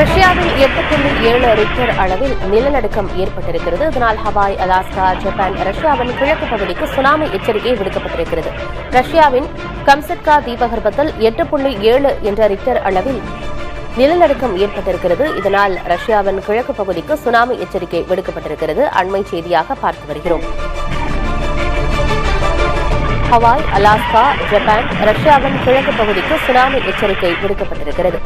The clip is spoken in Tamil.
ரஷ்யாவில் 8.7 ரிக்டர் அளவில் நிலநடுக்கம் ஏற்பட்டிருக்கிறது. இதனால் ஹவாய், அலாஸ்கா, ஜப்பான், ரஷ்யாவின் கிழக்கு பகுதிக்கு சுனாமி எச்சரிக்கை விடுக்கப்பட்டிருக்கிறது. ரஷ்யாவின் கம்சட்கா தீபகற்பத்தில் 8.7 என்ற ரிக்டர் அளவில் நிலநடுக்கம் ஏற்பட்டிருக்கிறது. இதனால் ரஷ்யாவின் கிழக்கு பகுதிக்கு சுனாமி எச்சரிக்கை விடுக்கப்பட்டிருக்கிறது. அண்மை செய்தியாக பார்த்து வருகிறோம். ஹவாய், அலாஸ்கா, ஜப்பான், ரஷ்யாவின் கிழக்கு பகுதிக்கு சுனாமி எச்சரிக்கை விடுக்கப்பட்டிருக்கிறது.